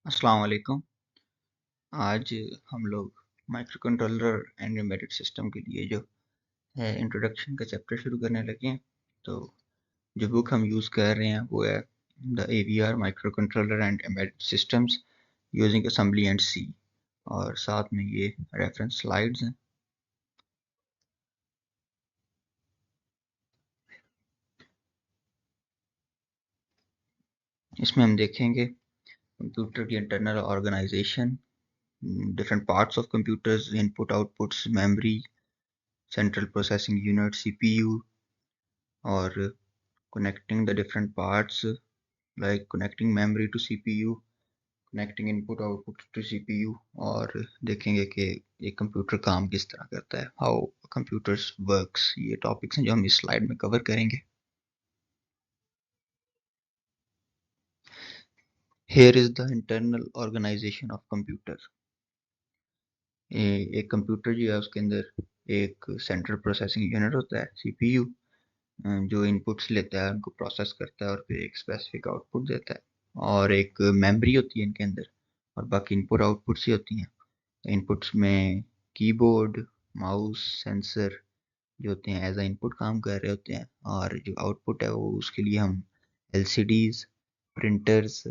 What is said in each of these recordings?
अस्सलाम वालेकुम। आज हम लोग micro controller and embedded system के लिए जो है इंट्रोडक्शन का चैप्टर शुरू करने लगे हैं। तो जो बुक हम यूज़ कर रहे हैं वो है the AVR microcontroller and embedded systems using assembly and C, और साथ में ये रेफरेंस स्लाइड्स हैं। इसमें हम देखेंगे कंप्यूटर की internal organisation, different parts of computers, input outputs, memory, central processing unit, CPU, और connecting the different parts like connecting memory to CPU, connecting input output to CPU, और देखेंगे कि एक कंप्यूटर काम किस तरह करता है, how computers works। ये टॉपिक्स हैं जो हम इस स्लाइड में कवर करेंगे। Here is the internal organization of computer। एक कंप्यूटर जो है उसके अंदर एक सेंट्रल प्रोसेसिंग यूनिट होता है CPU, जो इनपुट्स लेता है, उनको प्रोसेस करता है और फिर एक स्पेसिफिक आउटपुट देता है। और एक मेमोरी होती है इनके अंदर, और बाकी इनपुट आउटपुट्स ही होती हैं। इनपुट्स में कीबोर्ड, माउस, सेंसर जो होते हैं एज अ इनपुट काम कर रहे होते हैं, और जो आउटपुट है वो उसके लिए हम LCDs, printers,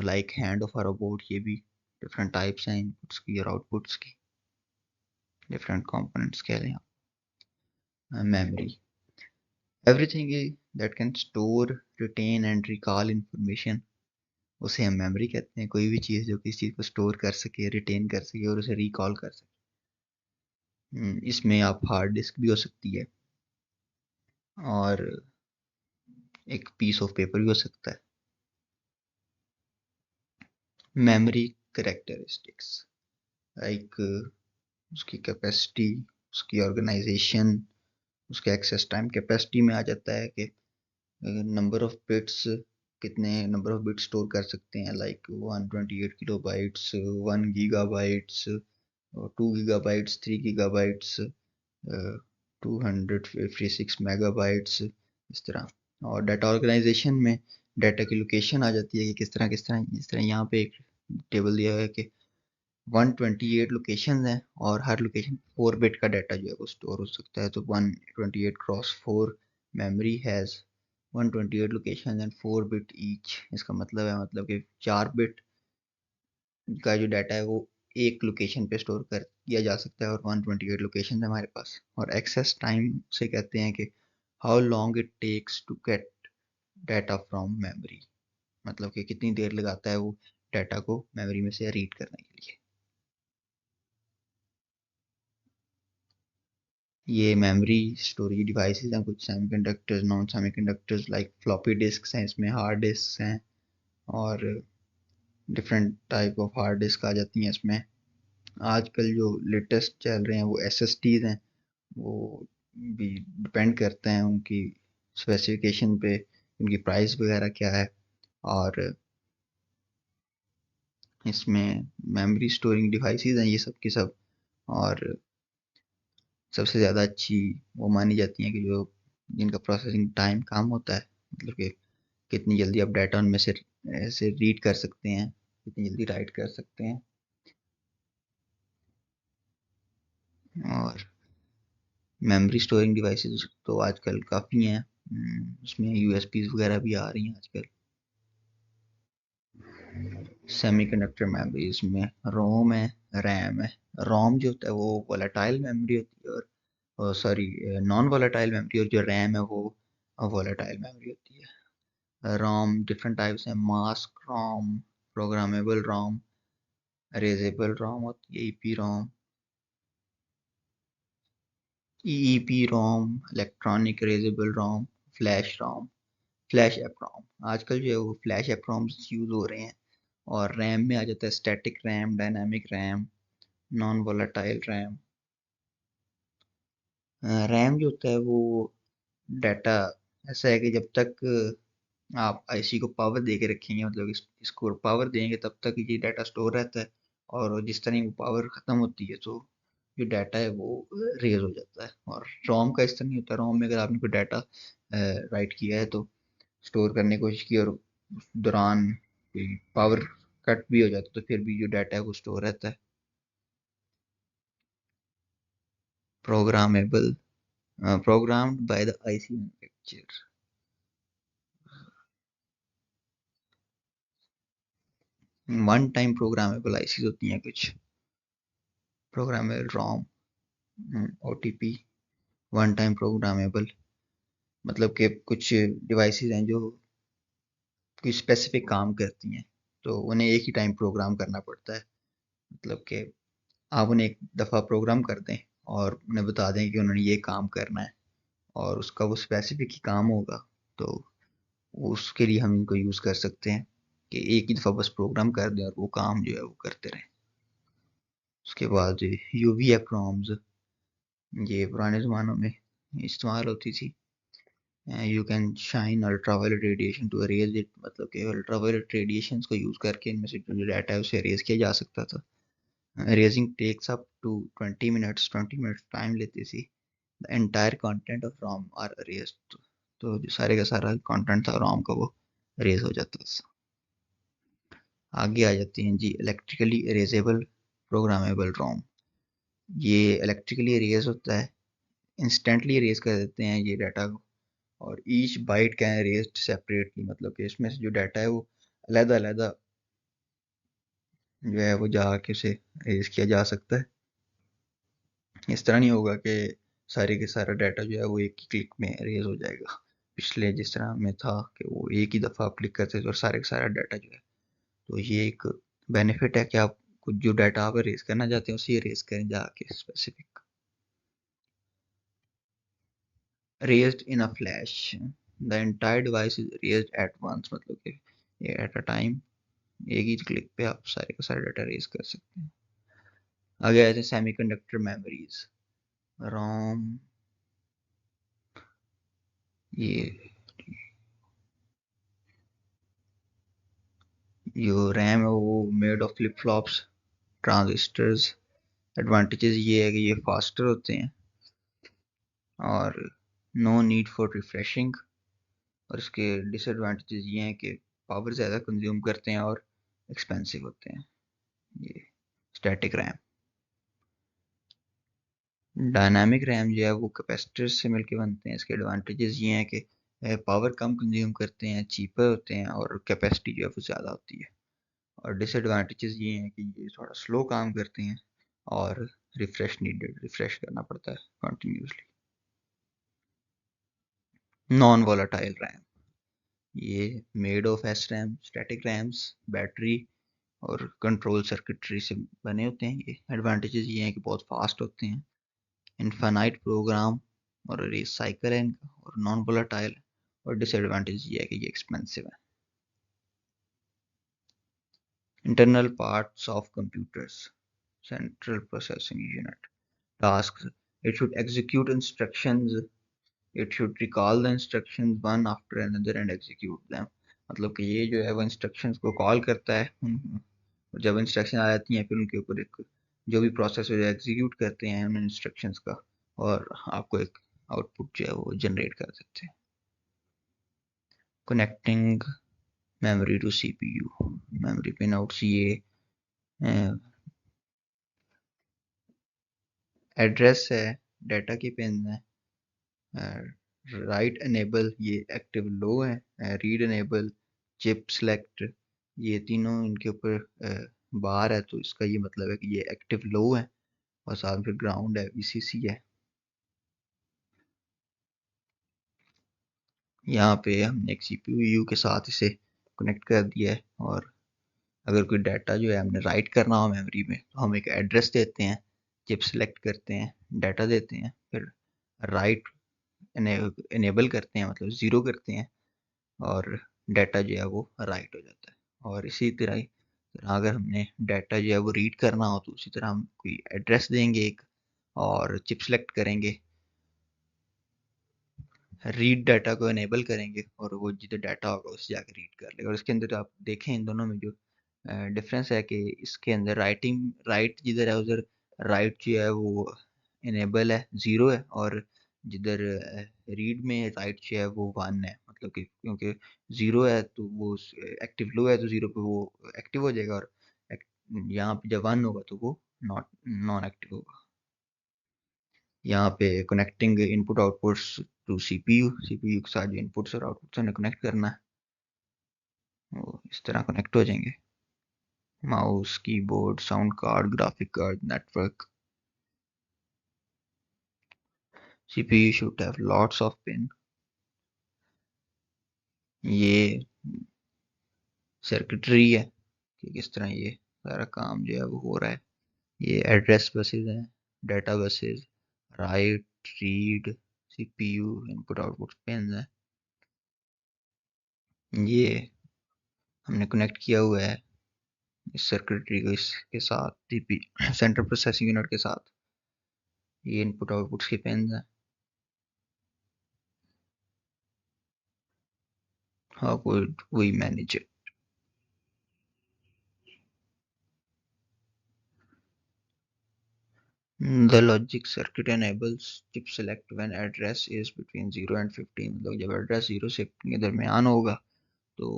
like hand of a robot, ये भी डिफरेंट टाइप्स हैं इनपुट्स की और आउटपुट्स की, डिफरेंट कंपोनेंट्स कह लें आप। Memory everything that can store, retain and recall information, उसे हम मेमोरी कहते हैं। कोई भी चीज़ जो किसी चीज़ को स्टोर कर सके, रिटेन कर सके और उसे रिकॉल कर सके। इसमें आप हार्ड डिस्क भी हो सकती है और एक पीस ऑफ पेपर भी हो सकता है। मेमोरी करेक्टरिस्टिक्स लाइक उसकी कैपेसिटी, उसकी ऑर्गेनाइजेशन, उसके एक्सेस टाइम। कैपेसिटी में आ जाता है कि नंबर ऑफ बिट्स, कितने नंबर ऑफ बिट्स स्टोर कर सकते हैं, like 128 kilobytes, 1 gigabytes, 2 gigabytes, 3 gigabytes, 256 megabytes, इस तरह। और डाटा ऑर्गेनाइजेशन में डाटा की लोकेशन आ जाती है कि किस तरह जिस तरह यहाँ पे एक टेबल दिया हुआ है कि 128 लोकेशन हैं और हर लोकेशन 4 बिट का डाटा जो है वो स्टोर हो सकता है। तो 128 cross 4 memory has 128 location and 4 bit each. इसका मतलब कि 4 बिट का जो डाटा है वो एक लोकेशन पे स्टोर कर किया जा सकता है, और 128 लोकेशन है हमारे पास। और एक्सेस टाइम से कहते हैं कि how long it takes to get data from memory, मतलब कि कितनी देर लगाता है वो डाटा को मेमोरी में से रीड करने के लिए। ये मेमोरी स्टोरेज डिवाइसेस हैं, कुछ semiconductors, non semiconductors like floppy disks हैं, इसमें हार्ड डिस्क हैं, और different type of hard disk आ जाती हैं इसमें। आजकल जो लेटेस्ट चल रहे हैं वो SSDs हैं। वो भी डिपेंड करते हैं उनकी स्पेसिफिकेशन पे, उनकी प्राइस वगैरह क्या है। और इसमें मेमोरी स्टोरिंग डिवाइसेस हैं ये सब की सब। और सबसे ज़्यादा अच्छी वो मानी जाती हैं कि जो जिनका प्रोसेसिंग टाइम कम होता है, मतलब कि कितनी जल्दी आप डाटा उनमें से ऐसे रीड कर सकते हैं, कितनी जल्दी राइट कर सकते हैं। और मेमोरी स्टोरिंग डिवाइसेस तो आजकल काफ़ी हैं। उसमें USBs वगैरह भी आ रही हैं आजकल। सेमीकंडक्टर मेमोरी, इसमें रोम है, रैम है। रोम जो होता है वो वोलेटाइल मेमोरी होती है, और सॉरी नॉन वोलेटाइल मेमोरी, और जो रैम है वो वोलेटाइल मेमोरी होती है। रोम डिफरेंट टाइप्स हैं, मास्क रोम, प्रोग्रामेबल रोम, अरेजेबल रोम होती है, ईपी रोम, EEP रोम, इलेक्ट्रॉनिक अरेजेबल रोम, फ्लैश रोम, फ्लैश ऐप रोम। आजकल जो है वो फ्लैश ऐप रोम्स यूज़ हो रहे हैं। और रैम में आ जाता है static RAM, dynamic RAM, non volatile RAM. RAM जो होता है वो डाटा ऐसा है कि जब तक आप IC को पावर दे के रखेंगे, मतलब इसको पावर देंगे तब तक ये डाटा स्टोर रहता है, और जिस तरह वो पावर ख़त्म होती है तो जो डाटा है वो रेज हो जाता है। और रोम का इस तरह नहीं होता। रोम में अगर आपने कोई डाटा राइट किया है तो स्टोर करने की कोशिश की और उस दौरान कोई पावर कट भी हो जाता है तो फिर भी जो डाटा है वो स्टोर रहता है। Programmable, programmed by the IC manufacturer. One time programmable IC होती हैं कुछ, प्रोग्रामेबल रोम, ओटीपी, वन टाइम प्रोग्रामेबल, मतलब कि कुछ डिवाइसेस हैं जो कोई स्पेसिफिक काम करती हैं, तो उन्हें एक ही टाइम प्रोग्राम करना पड़ता है। मतलब कि आप उन्हें एक दफ़ा प्रोग्राम कर दें और उन्हें बता दें कि उन्होंने ये काम करना है और उसका वो स्पेसिफिक ही काम होगा, तो उसके लिए हम इनको यूज़ कर सकते हैं कि एक ही दफ़ा बस प्रोग्राम कर दें और वो काम जो है वो करते रहें। उसके बाद यूवी एप्रोम्स, ये पुराने ज़मानों में इस्तेमाल होती थी। You can shine ultraviolet radiation to erase it, मतलब कि अल्ट्रावायलेट रेडिएशंस को यूज़ करके इनमें से जो डाटा है उसे अरेज किया जा सकता था। Erasing takes up to 20 minutes time लेती थी। The entire content of ROM are erased, तो जो सारे का सारा कंटेंट था रॉम का वो अरेज हो जाता था। आगे आ जाती हैं जी इलेक्ट्रिकली इरेजेबल प्रोग्रामेबल रोम। ये इलेक्ट्रिकली इरेज होता है, इंस्टेंटली इरेज कर देते हैं ये डाटा को, और each byte can erased separately, मतलब कि इसमें से जो डाटा है वो अलग अलग जो है वो जाके उसे इरेज किया जा सकता है। इस तरह नहीं होगा कि सारे के सारा डाटा जो है वो एक ही क्लिक में इरेज हो जाएगा। पिछले जिस तरह में था कि वो एक ही दफ़ा आप क्लिक करते थे और सारे का सारा डाटा जो है, तो ये एक बेनिफिट है कि आप कुछ जो डाटा आप इरेज करना चाहते हैं उसे इरेज करें जाके specific. Erased in a flash, the entire device is erased at once, मतलब कि एट अ टाइम एक ही क्लिक पे आप सारे का सारा डाटा रेज कर सकते हैं। आगे आते हैं सेमीकंडक्टर मेमोरीज, रोम, ये जो रैम है वो made of flip flops transistors. Advantages ये है कि ये फास्टर होते हैं और नो नीड फॉर रिफ्रेशिंग, और इसके डिसएडवांटेजेस ये हैं कि पावर ज़्यादा कंज्यूम करते हैं और एक्सपेंसिव होते हैं। ये स्टैटिक रैम। डायनामिक रैम जो है वो कैपेसिटर से मिलके बनते हैं। इसके एडवांटेजेस ये हैं कि पावर कम कंज्यूम करते हैं, चीपर होते हैं और कैपेसिटी जो है वो ज़्यादा होती है। और डिसएडवांटेजेस ये हैं कि ये थोड़ा स्लो काम करते हैं और रिफ्रेश करना पड़ता है कंटिन्यूसली। नॉन वोलाटाइल रैम, ये made of S RAM, static RAMs, battery और कंट्रोल सर्किटरी से बने होते हैं। ये एडवांटेजेस ये हैं कि बहुत फास्ट होते हैं, इनफाइनाइट प्रोग्राम और रिसाइकल है इनका, और नॉन वोलाटाइल। और डिसएडवांटेज ये है कि ये एक्सपेंसिव है। Internal parts of computers, central processing unit, tasks, it should execute instructions, it should recall the instructions one after another and execute them, मतलब कि ये जो है वो इंस्ट्रक्शंस को कॉल करता है, और जब इंस्ट्रक्शन आ जाती हैं फिर उनके ऊपर एक जो भी प्रोसेस हो जाए एग्जीक्यूट करते हैं उन इंस्ट्रक्शंस का, और आपको एक आउटपुट जो है वो जनरेट कर देते हैं। Connecting memory to CPU, memory pin outs, ये एड्रेस है, डाटा की पिन है, राइट एनेबल ये एक्टिव लो है, रीड एनेबल, चिप सेलेक्ट, ये तीनों इनके ऊपर बार है, तो इसका ये मतलब है कि ये एक्टिव लो है, और साथ में फिर ग्राउंड है, वीसीसी है। यहाँ पे हमने एक सीपीयू के साथ इसे कनेक्ट कर दिया है, और अगर कोई डाटा जो है हमने राइट करना हो मेमोरी में तो हम एक एड्रेस देते हैं, चिप सेलेक्ट करते हैं, डाटा देते हैं, फिर राइट इनेबल करते हैं, मतलब ज़ीरो करते हैं, और डाटा जो है वो राइट हो जाता है। और इसी तरह अगर हमने डाटा जो है वो रीड करना हो तो उसी तरह हम कोई एड्रेस देंगे एक, और चिप सेलेक्ट करेंगे, रीड डाटा को इनेबल करेंगे, और वो जिधर डाटा होगा उसे जाकर रीड कर लेगा। और इसके अंदर आप देखें इन दोनों में जो डिफरेंस है कि इसके अंदर राइट जिधर है उधर राइट जो है वो इनेबल है, ज़ीरो है, और जिधर रीड में राइट जो है वो 1 है, मतलब कि क्योंकि 0 है तो वो एक्टिव लो है, तो 0 पे वो एक्टिव हो जाएगा, और यहाँ पे जब 1 होगा तो वो नॉन एक्टिव होगा। यहाँ पे connecting input outputs to CPU, CPU के साथ जो इनपुट्स और आउटपुट्स हमें कनेक्ट करना है वो इस तरह कनेक्ट हो जाएंगे। Mouse, keyboard, sound card, graphic card, network. CPU should have lots of pin। ये सर्किटरी है कि किस तरह ये सारा काम जो है वो हो रहा है। ये एड्रेस बसेस हैं, data buses, right, read, CPU, input output pin है। ये हमने कनेक्ट किया हुआ है इस सर्किटरी को इसके साथ, सीपी सेंट्रल प्रोसेसिंग यूनिट के साथ। ये इनपुट आउटपुट के पिन हैं। How could we manage it? The logic circuit enables chip select when address is between 0 and 15। मतलब जब एड्रेस 0 से 15 के दरमियान होगा तो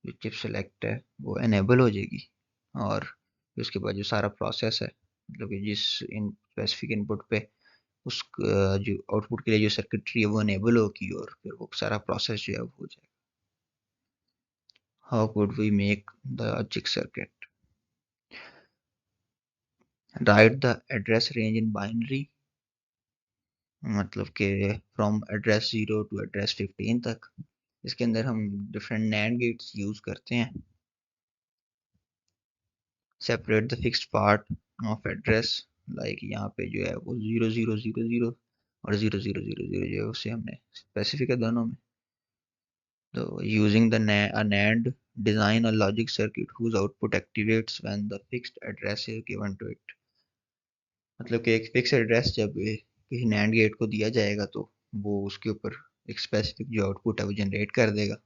जो चिप सेलेक्ट है वो एनेबल हो जाएगी, और फिर उसके बाद जो सारा प्रोसेस है, मतलब कि जिस इन स्पेसिफिक इनपुट पे उस जो आउटपुट के लिए जो सर्किटरी है वो एनेबल होगी, और फिर वो सारा प्रोसेस जो है वो हो जाएगा। How could we make the logic circuit? Write the address range in binary, मतलब कि फ्रॉम एड्रेस 0 टू एड्रेस 15 तक। इसके अंदर हम डिफरेंट नैंड गेट्स यूज करते हैं। Separate the fixed part of address, like यहाँ पे जो है वो 0000 और 0000 जो है उसे हमने स्पेसिफिक है दोनों में। तो using the NAND design a logic circuit whose output activates when the fixed address is given to it. मतलब कि एक फिक्स एड्रेस जब किसी नैंड गेट को दिया जाएगा तो वो उसके ऊपर एक स्पेसिफिक जो आउटपुट है वो जनरेट कर देगा।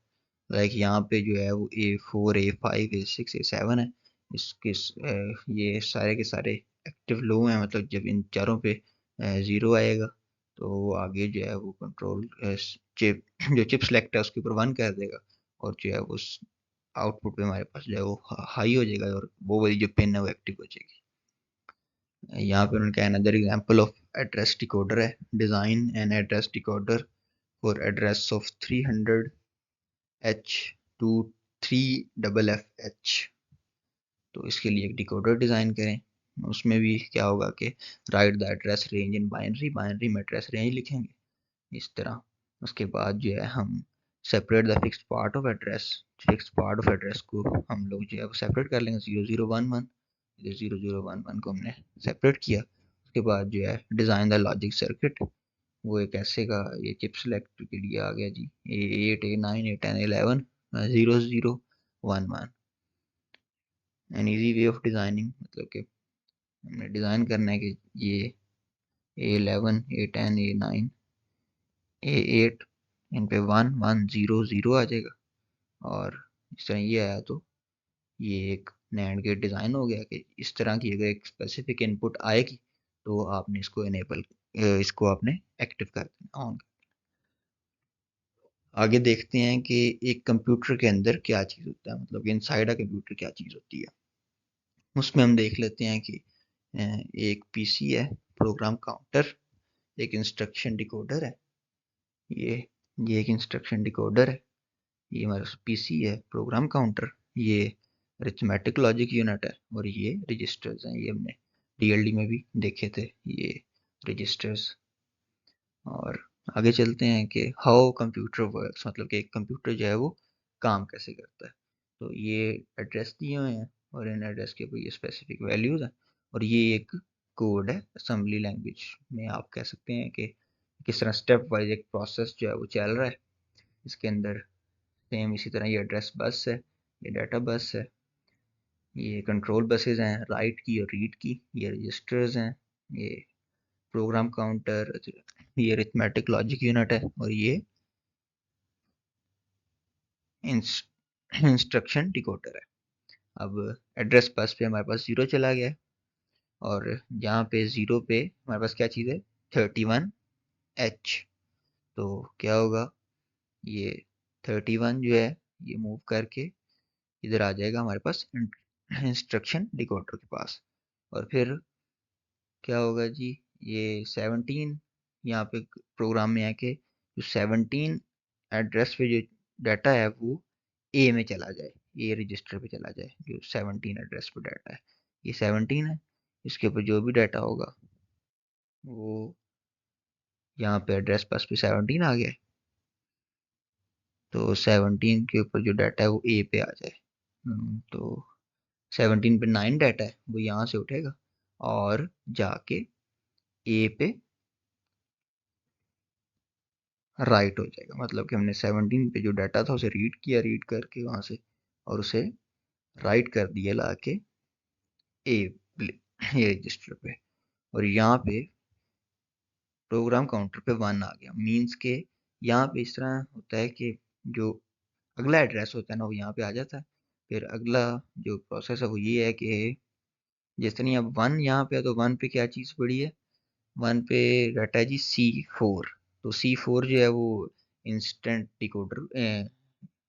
लाइक यहाँ पे जो है वो A4, A5, A6, A7 है। ये सारे के सारे एक्टिव लो हैं, मतलब जब इन चारों पे 0 आएगा तो वो आगे जो है वो कंट्रोल चिप जो चिप सेलेक्ट है उसके ऊपर 1 कर देगा, और जो है वो आउटपुट पे हमारे पास जो है वो हाई हो जाएगा, और वो वाली जो पिन है वो एक्टिव हो जाएगी। यहाँ पे उनका another example of address decoder है। Design an address decoder for address of 300H to 3FFH। तो इसके लिए एक डिकोडर डिजाइन करें। उसमें भी क्या होगा कि right the address range in binary, binary में एड्रेस रेंज लिखेंगे इस तरह। उसके बाद जो है हम separate the fixed part of address, fixed part of address को हम लोग जो है वो सेपरेट कर लेंगे। 0011, इधर 0011 को हमने सेपरेट किया। उसके बाद जो है डिज़ाइन द लॉजिक सर्किट, वो एक ऐसे का ये चिप सेलेक्ट के लिए आ गया जी, A8, A9, A10, A11, 0011। An easy way of designing, मतलब कि हमने डिज़ाइन करना है कि ये A11, A10, A9, A8, इन पे 1100 आ जाएगा, और इस तरह ये आया तो ये एक नैंड गेट डिज़ाइन हो गया कि इस तरह की अगर एक स्पेसिफिक इनपुट आएगी तो आपने इसको इसको आपने एक्टिव कर देना, ऑन। आगे देखते हैं कि एक कंप्यूटर के अंदर क्या चीज़ होता है, मतलब इनसाइड अ कंप्यूटर क्या चीज़ होती है। उसमें हम देख लेते हैं कि एक पीसी है, प्रोग्राम काउंटर, एक इंस्ट्रक्शन डिकोडर है। ये ये एक इंस्ट्रक्शन डिकोडर है, ये हमारा पीसी है, प्रोग्राम काउंटर, ये अरिथमेटिक लॉजिक यूनिट है, और ये रजिस्टर्स हैं। ये हमने डीएलडी में भी देखे थे ये रजिस्टर्स। और आगे चलते हैं कि हाउ कंप्यूटर वर्क्स, मतलब कि एक कंप्यूटर जो है वो काम कैसे करता है। तो ये एड्रेस दिए हुए हैं, और इन एड्रेस के ऊपर ये स्पेसिफिक वैल्यूज हैं, और ये एक कोड है असेंबली लैंग्वेज में। आप कह सकते हैं कि किस तरह स्टेप वाइज एक प्रोसेस जो है वो चल रहा है इसके अंदर। सेम इसी तरह ये एड्रेस बस है, ये डाटा बस है, ये कंट्रोल बसेज हैं राइट की और रीड की, ये रजिस्टर्स हैं, ये प्रोग्राम काउंटर, ये अरिथमेटिक लॉजिक यूनिट है, और ये इंस्ट्रक्शन डिकोडर है। अब एड्रेस बस पे हमारे पास 0 चला गया है, और यहाँ पे 0 पे हमारे पास क्या चीज़ है, 31H। तो क्या होगा, ये 31 जो है ये मूव करके इधर आ जाएगा हमारे पास इंस्ट्रक्शन डिकोडर के पास। और फिर क्या होगा जी, ये 17 यहाँ पे प्रोग्राम में आके जो 17 एड्रेस पे जो डाटा है वो ए में चला जाए, ए रजिस्टर पे चला जाए, जो 17 एड्रेस पे डाटा है ये 17 है। इसके ऊपर जो भी डाटा होगा वो यहाँ पे एड्रेस बस पे 17 आ गया है, तो 17 के ऊपर जो डाटा है वो ए पे आ जाए। तो 17 पे 9 डाटा है वो यहाँ से उठेगा और जाके ए पे राइट हो जाएगा। मतलब कि हमने 17 पे जो डाटा था उसे रीड किया, रीड करके वहां से, और उसे राइट कर दिया लाके ए ये रजिस्टर पे। और यहाँ पे प्रोग्राम काउंटर पे 1 आ गया, मीन्स के यहाँ पे इस तरह होता है कि जो अगला एड्रेस होता है ना वो यहाँ पे आ जाता है। फिर अगला जो प्रोसेस है वो ये है कि जिस तरह अब 1 यहाँ पे है, तो 1 पे क्या चीज़ पड़ी है, 1 पे डाटा है जी C4। तो C4 जो है वो इंस्टेंट डिकोडर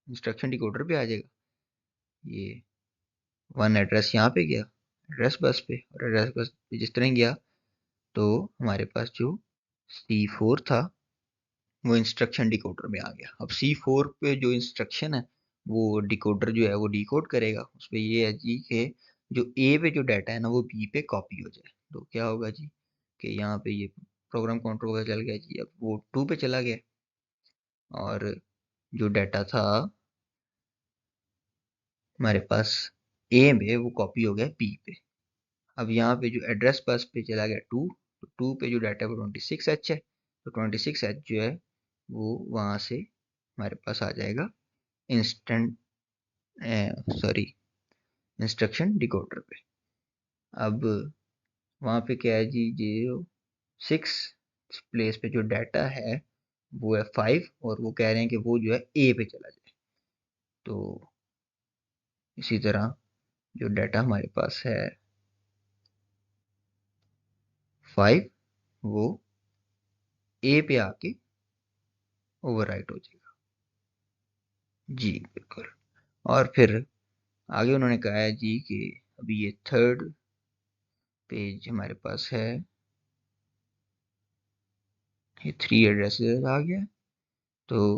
इंस्ट्रक्शन डिकोडर पे आ जाएगा। ये 1 एड्रेस यहाँ पे गया एड्रेस बस पे, और एड्रेस बस पे जिस तरह गया तो हमारे पास जो C4 था वो इंस्ट्रक्शन डिकोडर में आ गया। अब C4 पे जो इंस्ट्रक्शन है वो डिकोडर जो है वो डिकोड करेगा। उस पर ये है जी कि जो ए पे जो डाटा है ना वो बी पे कॉपी हो जाए। तो क्या होगा जी कि यहाँ पे ये प्रोग्राम काउंटर को पता चल गया जी, अब वो 2 पे चला गया, और जो डाटा था हमारे पास ए में वो कॉपी हो गया बी पे। अब यहाँ पे जो एड्रेस बस पे चला गया 2, तो 2 पे जो डाटा है वो 26H है, तो 26H जो है वो वहाँ से हमारे पास आ जाएगा इंस्टेंट सॉरी इंस्ट्रक्शन डिकोडर पे। अब वहाँ पे क्या है जी, जो 6 प्लेस पे जो डाटा है वो है 5, और वो कह रहे हैं कि वो जो है ए पे चला जाए। तो इसी तरह जो डाटा हमारे पास है 5 वो ए पे आके ओवरराइट हो जाएगा। जी बिल्कुल। और फिर आगे उन्होंने कहा है जी कि अभी ये थर्ड पेज हमारे पास है, ये 3 एड्रेसेस आ गया। तो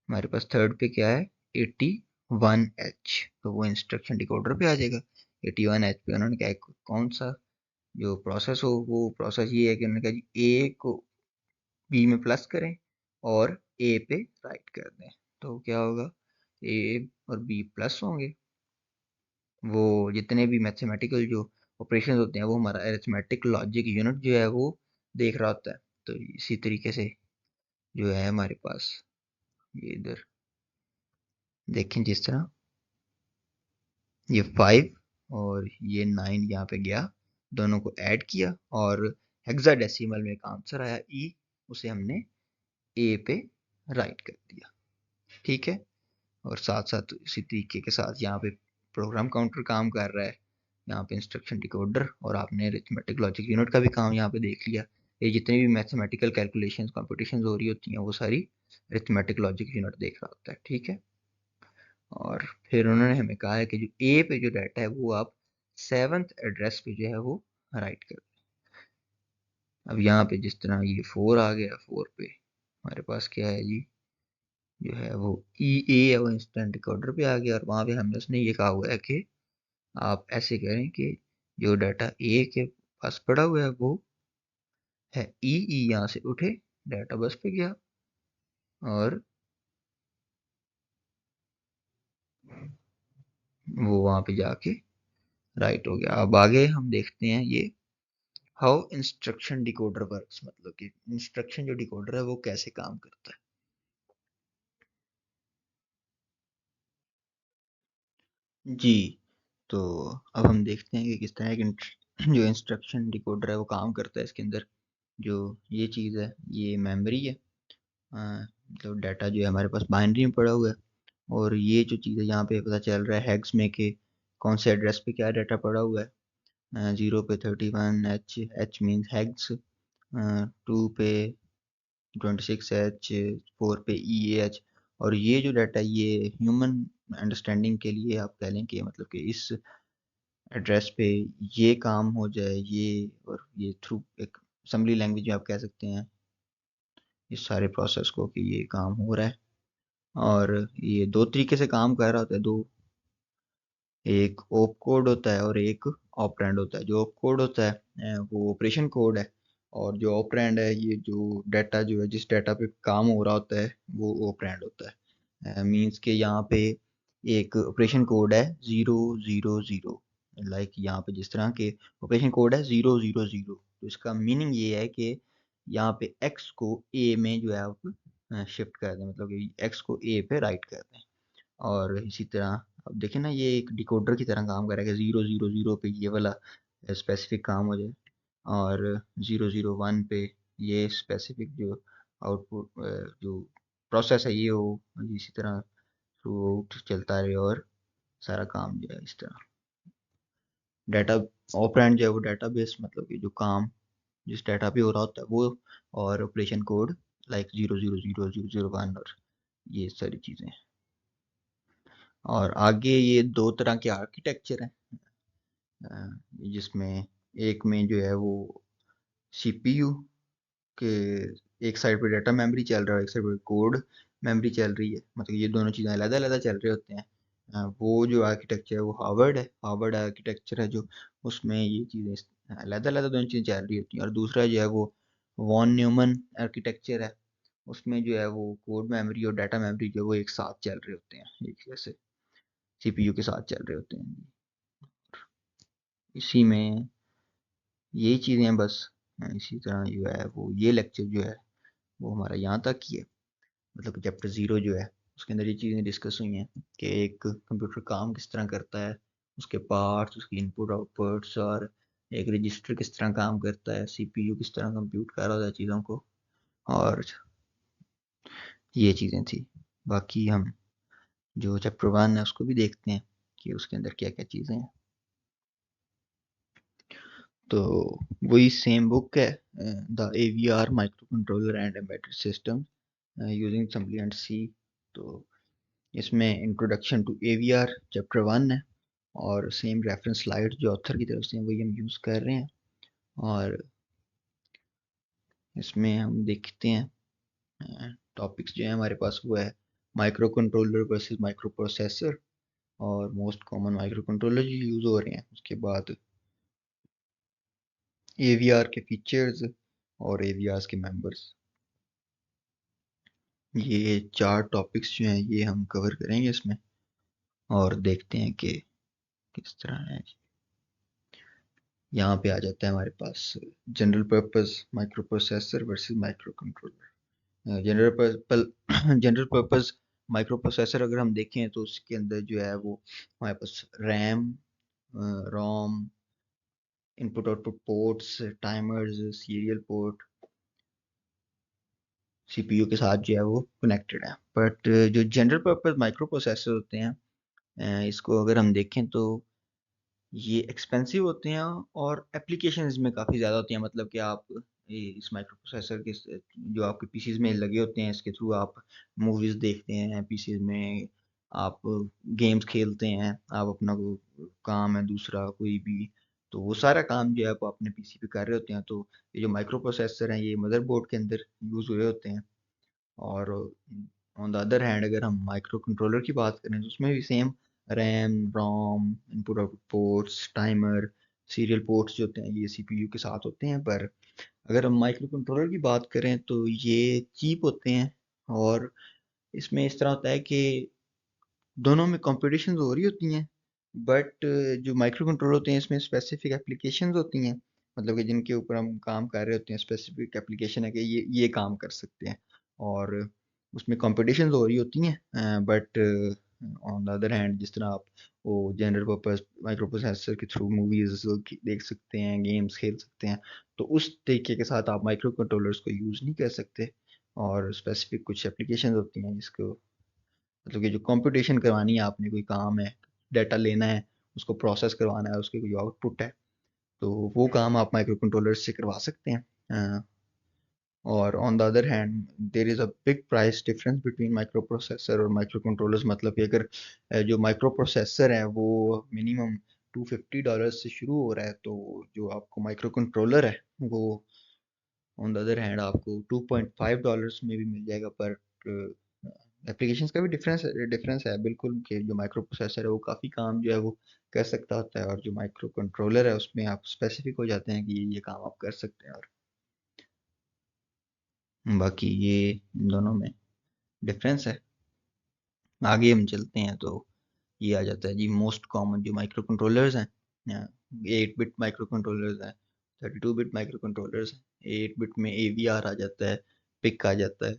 हमारे पास थर्ड पे क्या है 81H, तो वो इंस्ट्रक्शन डिकोडर पे आ जाएगा। 81H पे उन्होंने कहा कौन सा जो प्रोसेस हो, वो प्रोसेस ये है कि उन्होंने कहा जी ए को बी में प्लस करें और ए पे राइट कर दें। तो क्या होगा, ए और बी प्लस होंगे। वो जितने भी मैथमेटिकल जो ऑपरेशन होते हैं वो हमारा अरिथमेटिक लॉजिक यूनिट जो है वो देख रहा होता है। तो इसी तरीके से जो है हमारे पास ये इधर देखें, जिस तरह ये 5 और ये 9 यहाँ पे गया, दोनों को ऐड किया और हेक्साडेसिमल में एक आंसर आया ई, उसे हमने ए पे राइट कर दिया। ठीक है। और साथ साथ इसी तरीके के साथ यहाँ पे प्रोग्राम काउंटर काम कर रहा है, यहाँ पे इंस्ट्रक्शन डिकोडर, और आपने अरिथमेटिक लॉजिक यूनिट का भी काम यहाँ पे देख लिया। ये जितनी भी मैथमेटिकल कैलकुलेशंस कॉम्पिटिशन्स हो रही होती हैं वो सारी अरिथमेटिक लॉजिक यूनिट देख रहा होता है। ठीक है। और फिर उन्होंने हमें कहा है कि जो ए पे जो डाटा है वो आप 7th एड्रेस पे जो है वो राइट कर। अब यहाँ पे जिस तरह ये 4 आ गया, 4 पे हमारे पास क्या है जी, जो है वो ई ए है वो इंस्टेंट डिकोडर पे आ गया, और वहाँ पे हमने उसने ये कहा हुआ है कि आप ऐसे करें कि जो डाटा ए के पास पड़ा हुआ है वो है ई ई, यहाँ से उठे डाटा बस पे गया और वो वहाँ पे जाके राइट हो गया। अब आगे हम देखते हैं ये हाउ इंस्ट्रक्शन डिकोडर वर्क्स, मतलब कि इंस्ट्रक्शन जो डिकोडर है वो कैसे काम करता है। जी, तो अब हम देखते हैं कि किस तरह की जो इंस्ट्रक्शन डिकोडर है वो काम करता है। इसके अंदर जो ये चीज़ है ये मेमोरी है, मतलब डाटा जो है हमारे पास बाइनरी में पड़ा हुआ है। और ये जो चीज़ है यहाँ पे पता चल रहा है हेक्स में कि कौन से एड्रेस पे क्या डाटा पड़ा हुआ है। 0 पे 31 एच, एच मीन्स हेक्स, 2 पे 26H4 पे EAH। और ये जो डाटा ये ह्यूमन अंडरस्टैंडिंग के लिए आप कह लें कि मतलब कि इस एड्रेस पे ये काम हो जाए, ये और ये थ्रू एक असेंबली लैंग्वेज में आप कह सकते हैं इस सारे प्रोसेस को कि ये काम हो रहा है। और ये दो तरीके से काम कर रहा होता है, दो, एक ओप कोड होता है और एक ऑपरेंड होता है। जो ओप कोड होता है वो ऑपरेशन कोड है, और जो ऑपरेंड है ये जो डाटा जो है जिस डाटा पे काम हो रहा होता है वो ऑपरेंड होता है। मींस के यहाँ पे एक ऑपरेशन कोड है 000, लाइक यहाँ पे जिस तरह के ऑपरेशन कोड है 000, तो इसका मीनिंग ये है कि यहाँ पे एक्स को ए में जो है आप शिफ्ट कर दें, मतलब कि एक्स को ए पे राइट कर दें। और इसी तरह अब देखें ना, ये एक डिकोडर की तरह काम करेगा, 000 पे ये वाला स्पेसिफिक काम हो जाए, और 001 पे ये स्पेसिफिक जो आउटपुट जो प्रोसेस है ये हो इसी तरह थ्रू चलता रहे, और सारा काम जो है इस तरह डाटा ऑपरेंड जो है वो डाटाबेस, मतलब कि जो काम जिस डाटा पे हो रहा होता है वो, और ऑपरेशन कोड लाइक 000 001 और ये सारी चीज़ें। और आगे ये दो तरह के आर्किटेक्चर हैं, जिसमें एक में जो है वो सीपीयू के एक साइड पे डाटा मेमोरी चल रहा है, एक साइड पे कोड मेमोरी चल रही है, मतलब ये दोनों चीज़ें अलग अलग चल रहे होते हैं। वो जो आर्किटेक्चर है वो हार्वर्ड है, हार्वर्ड आर्किटेक्चर है जो, उसमें ये चीज़ें अलग अलग दोनों चीज़ें चल रही होती हैं। और दूसरा जो है वो वॉन न्यूमन आर्किटेक्चर है, उसमें जो है वो कोड मेमोरी और डाटा मेमोरी जो है वो एक साथ चल रहे होते हैं, एक जैसे सीपीयू के साथ चल रहे होते हैं। इसी में यही चीज़ें हैं बस। इसी तरह जो है वो ये लेक्चर जो है वो हमारा यहाँ तक ही है, मतलब चैप्टर 0 जो है उसके अंदर ये चीज़ें डिस्कस हुई हैं कि एक कंप्यूटर काम किस तरह करता है, उसके पार्ट्स, उसकी इनपुट आउटपुट्स, और एक रजिस्टर किस तरह काम करता है, सीपीयू किस तरह कंप्यूट कर रहा होता है चीज़ों को, और ये चीज़ें थी। बाकी हम जो चैप्टर 1 है उसको भी देखते हैं कि उसके अंदर क्या क्या चीज़ें हैं। तो वही सेम बुक है, the AVR microcontroller and embedded system using assembly and C. तो इसमें इंट्रोडक्शन टू AVR चैप्टर 1 है, और सेम रेफरेंस स्लाइड जो ऑथर की तरफ से हैं वही हम यूज़ कर रहे हैं। और इसमें हम देखते हैं टॉपिक्स जो है हमारे पास वो है micro controller versus micro processor, और मोस्ट कॉमन माइक्रो कंट्रोलर जो यूज़ हो रहे हैं। उसके बाद AVR के फीचर्स और AVRs के मेंबर्स। ये 4 टॉपिक्स जो हैं ये हम कवर करेंगे इसमें, और देखते हैं कि किस तरह है। यहाँ पे आ जाता है हमारे पास general purpose microprocessor versus microcontroller. General purpose microprocessor अगर हम देखें तो उसके अंदर जो है वो हमारे पास RAM, ROM, input output ports, timers, serial port CPU के साथ जो है वो कनेक्टेड है। बट जो जनरल पर्पस माइक्रो प्रोसेसर होते हैं, इसको अगर हम देखें तो ये एक्सपेंसिव होते हैं, और एप्लीकेशन इसमें काफ़ी ज़्यादा होती हैं। मतलब कि आप ये इस माइक्रो प्रोसेसर के जो आपके पीसीज में लगे होते हैं इसके थ्रू आप मूवीज़ देखते हैं, पीसीज में आप गेम्स खेलते हैं, आप अपना कोई काम है दूसरा कोई भी, तो वो सारा काम जो है आप अपने पीसी पे कर रहे होते हैं। तो ये जो माइक्रो प्रोसेसर हैं ये मदरबोर्ड के अंदर यूज़ हुए होते हैं। और ऑन द अदर हैंड अगर हम माइक्रो कंट्रोलर की बात करें तो उसमें भी same RAM, ROM, input output ports, timer, serial ports जो होते हैं ये सीपीयू के साथ होते हैं। पर अगर हम माइक्रो कंट्रोलर की बात करें तो ये चीप होते हैं, और इसमें इस तरह होता है कि दोनों में कॉम्पिटिशन हो रही होती हैं। बट जो माइक्रो कंट्रोलर होते हैं इसमें स्पेसिफिक एप्लीकेशंस होती हैं, मतलब कि जिनके ऊपर हम काम कर रहे होते हैं, स्पेसिफिक एप्लीकेशन है कि ये काम कर सकते हैं, और उसमें कॉम्पिटिशन हो रही होती हैं। But on the other hand जिस तरह आप वो जनरल पर्पस माइक्रो प्रोसेसर के थ्रू मूवीज देख सकते हैं, गेम्स खेल सकते हैं, तो उस तरीके के साथ आप माइक्रो कंट्रोलर्स को यूज़ नहीं कर सकते। और स्पेसिफिक कुछ एप्लीकेशन होती हैं जिसको, मतलब कि जो कंप्यूटेशन करवानी है आपने, कोई काम है, डाटा लेना है, उसको प्रोसेस करवाना है, उसके कोई आउटपुट है, तो वो काम आप माइक्रो कंट्रोलर से करवा सकते हैं। और on the other hand there is a big price difference between micro processor और माइक्रो कंट्रोलर्स। मतलब कि अगर जो माइक्रो प्रोसेसर है वो मिनिमम $250 से शुरू हो रहा है, तो जो आपको माइक्रो कंट्रोलर है वो ऑन द अदर हैंड आपको $2.5 में भी मिल जाएगा। पर एप्लीकेशंस का भी डिफरेंस है बिल्कुल, कि जो माइक्रो प्रोसेसर है वो काफ़ी काम जो है वो कर सकता होता है, और जो माइक्रो कंट्रोलर है उसमें आप स्पेसिफिक हो जाते हैं कि ये काम आप कर सकते हैं। और बाकी ये इन दोनों में डिफरेंस है। आगे हम चलते हैं तो ये आ जाता है जी मोस्ट कॉमन जो माइक्रो कंट्रोलर्स हैं। 8 बिट माइक्रो कंट्रोलर्स हैं, 32 बिट माइक्रो कंट्रोलर्स हैं। 8 बिट में AVR आ जाता है, पिक आ जाता है,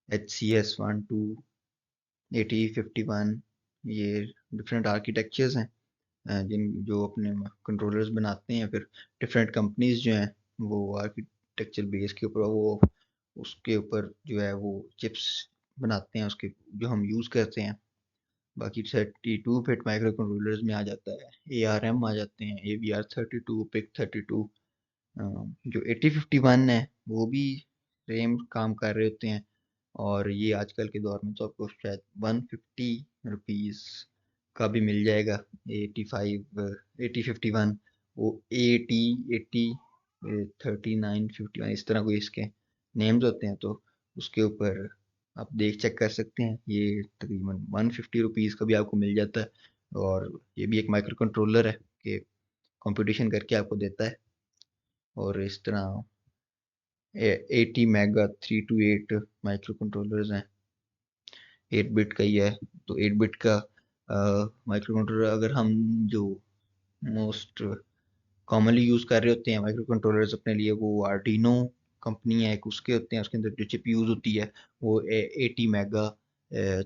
HCS12 8051। ये डिफरेंट आर्किटेक्चर्स हैं जिन जो अपने कंट्रोलर्स बनाते हैं। फिर डिफरेंट कंपनीज जो हैं वो आर्किटेक्चर बेस के ऊपर वो उसके ऊपर जो है वो चिप्स बनाते हैं उसके, जो हम यूज़ करते हैं। बाकी 32 बिट माइक्रो कंट्रोलर्स में आ जाता है ARM, आ जाते हैं AVR32, PIC32। जो 8051 है वो भी सेम काम कर रहे होते हैं, और ये आजकल के दौर में तो आपको शायद ₹150 का भी मिल जाएगा। 8051 वो AT80 3951 इस तरह कोई इसके नेम्स होते हैं, तो उसके ऊपर आप देख चेक कर सकते हैं। ये तकरीबन ₹150 का भी आपको मिल जाता है, और ये भी एक माइक्रो कंट्रोलर है कि कंप्यूटेशन करके आपको देता है। और इस तरह 80MEGA328 माइक्रो कंट्रोलर्स हैं, 8 बिट का ही है। तो 8 बिट का माइक्रो कंट्रोलर अगर हम जो मोस्ट कॉमनली यूज़ कर रहे होते हैं माइक्रो कंट्रोलर्स अपने लिए, वो आर्डिनो कंपनी है एक, उसके होते हैं। उसके अंदर जो चिप यूज़ होती है वो 80MEGA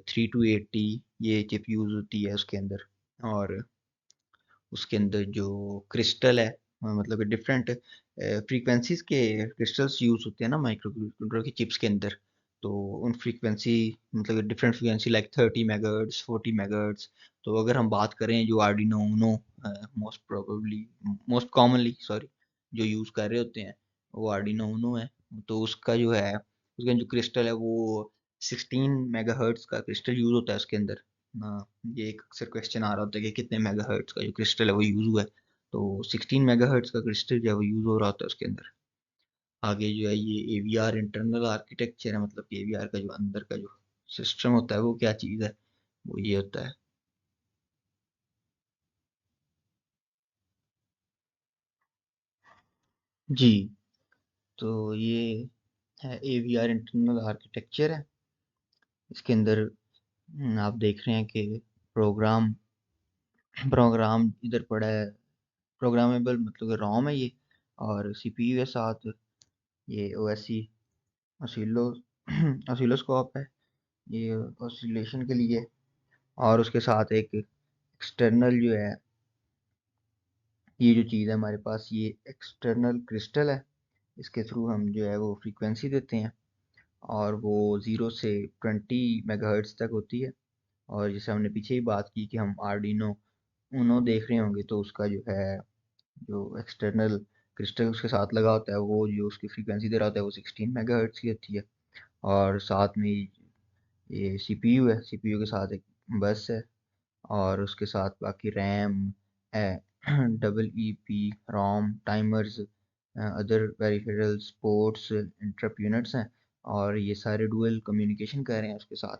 3280 ये चिप यूज़ होती है उसके अंदर। और उसके अंदर जो क्रिस्टल है, मतलब डिफरेंट फ्रीक्वेंसीज के क्रिस्टल्स यूज होते हैं ना माइक्रो कंट्रोलर की चिप्स के अंदर। तो उन फ्रीक्वेंसी मतलब different frequency like 30 megahertz, 40 megahertz. तो अगर हम बात करें जो Arduino Uno most probably most commonly sorry जो यूज़ कर रहे होते हैं वो आर्डिनो ऊनो है। तो उसका जो है उसका जो क्रिस्टल है वो 16 मेगाहर्ट्ज का क्रिस्टल यूज होता है उसके अंदर। हाँ, ये एक अक्सर क्वेश्चन आ रहा होता है कि कितने मेगाहर्ट्ज का जो क्रिस्टल है वो यूज हुआ है। तो 16 मेगाहर्ट्ज का क्रिस्टल जो है वो यूज हो रहा होता है उसके अंदर। आगे जो है ये AVR इंटरनल आर्किटेक्चर है, मतलब कि AVR का जो अंदर का जो सिस्टम होता है वो क्या चीज़ है, वो ये होता है। जी, तो ये है AVR इंटरनल आर्किटेक्चर है। इसके अंदर आप देख रहे हैं कि प्रोग्राम प्रोग्राम इधर पड़ा है, प्रोग्रामेबल मतलब रोम है ये, और CPU है साथ। ये OSC ऑसिलो ऑसिलोस्कोप है, ये ऑसिलेशन के लिए। और उसके साथ एक एक्सटर्नल जो है, ये जो चीज़ है हमारे पास, ये एक्सटर्नल क्रिस्टल है। इसके थ्रू हम जो है वो फ्रीक्वेंसी देते हैं, और वो 0 से 20 मेगाहर्ट्ज तक होती है। और जैसे हमने पीछे ही बात की कि हम आर्डिनो उनो देख रहे होंगे, तो उसका जो है जो एक्सटर्नल क्रिस्टल उसके साथ लगा होता है, वो जो उसकी फ्रीक्वेंसी दे रहा होता है वो 16 मेगाहर्ट्ज की होती है। और साथ में ये CPU है, CPU के साथ एक बस है, और उसके साथ बाकी रैम है, EEP ROM, timers, other peripherals, ports, interrupt units हैं। और ये सारे डुअल कम्युनिकेशन कर रहे हैं उसके साथ,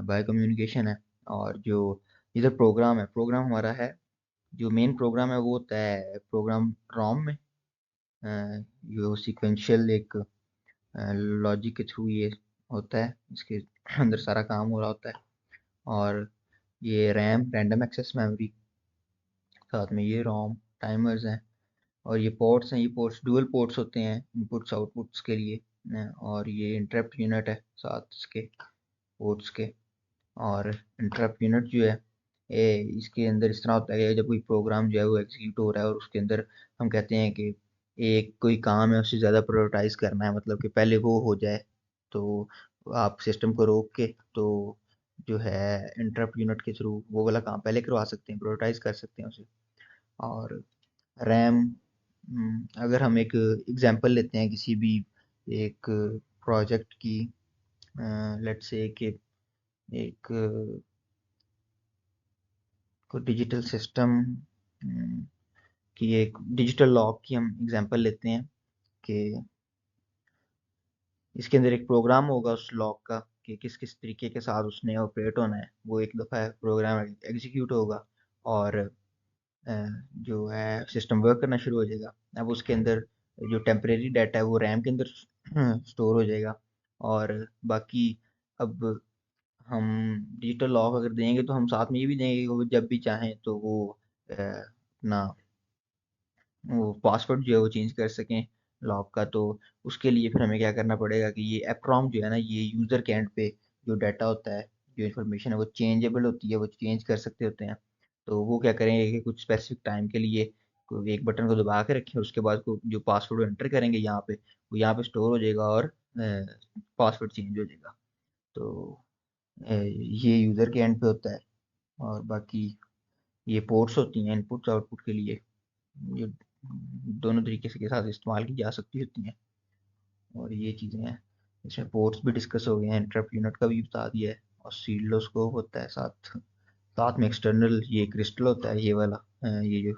बाय कम्युनिकेशन है। और जो इधर प्रोग्राम है, प्रोग्राम हमारा है जो मेन प्रोग्राम है वो होता है प्रोग्राम रोम में। ये सीक्वेंशियल एक लॉजिक के थ्रू ये होता है, इसके अंदर सारा काम हो रहा होता है। और ये रैम रैंडम एक्सेस मेमोरी, साथ में ये रोम, टाइमर्स हैं। और ये पोर्ट्स हैं, ये पोर्ट्स डुअल पोर्ट्स होते हैं इनपुट्स आउटपुट्स के लिए। और ये इंटरप्ट यूनिट है साथ इसके पोर्ट्स के। और इंटरप्ट यूनिट जो है इसके अंदर इस तरह होता है कि जब कोई प्रोग्राम जो है वो एग्जीक्यूट हो रहा है और उसके अंदर हम कहते हैं कि एक कोई काम है उससे ज़्यादा प्रायोरिटाइज करना है, मतलब कि पहले वो हो जाए, तो आप सिस्टम को रोक के तो जो है इंटरप्ट यूनिट के थ्रू वो वाला काम पहले करवा सकते हैं, प्रायोरिटाइज कर सकते हैं उसे। और रैम, अगर हम एक एग्जांपल लेते हैं किसी भी एक प्रोजेक्ट की लेट्स से कि एक डिजिटल सिस्टम की एक डिजिटल लॉक की हम एग्जांपल लेते हैं कि इसके अंदर एक प्रोग्राम होगा उस लॉक का कि किस किस तरीके के साथ उसने ऑपरेट होना है। वो एक दफ़ा प्रोग्राम एग्जीक्यूट होगा और जो है सिस्टम वर्क करना शुरू हो जाएगा। अब उसके अंदर जो टेम्परेरी डाटा है वो रैम के अंदर स्टोर हो जाएगा और बाकी अब हम डिजिटल लॉक अगर देंगे तो हम साथ में ये भी देंगे कि वो जब भी चाहें तो वो अपना वो पासवर्ड जो है वो चेंज कर सकें लॉक का। तो उसके लिए फिर हमें क्या करना पड़ेगा कि ये एप्रॉम जो है ना, ये यूज़र के एंड पे जो डाटा होता है, जो इन्फॉर्मेशन है वो चेंजेबल होती है, वो चेंज कर सकते होते हैं। तो वो क्या करेंगे कि कुछ स्पेसिफिक टाइम के लिए कोई एक बटन को दबा के रखें, उसके बाद को जो पासवर्ड एंटर करेंगे यहाँ पे, वो यहाँ पे स्टोर हो जाएगा और पासवर्ड चेंज हो जाएगा। तो ये यूज़र के एंड पे होता है। और बाकी ये पोर्ट्स होती हैं इनपुट आउटपुट के लिए, ये दोनों तरीके से के साथ इस्तेमाल की जा सकती होती हैं। और ये चीज़ें हैं, इसमें पोर्ट्स भी डिस्कस हो गए हैं, इंटरप्ट यूनिट का भी बता दिया है और सीलोस्कोप होता है साथ साथ में एक्सटर्नल ये क्रिस्टल होता है, ये वाला ये जो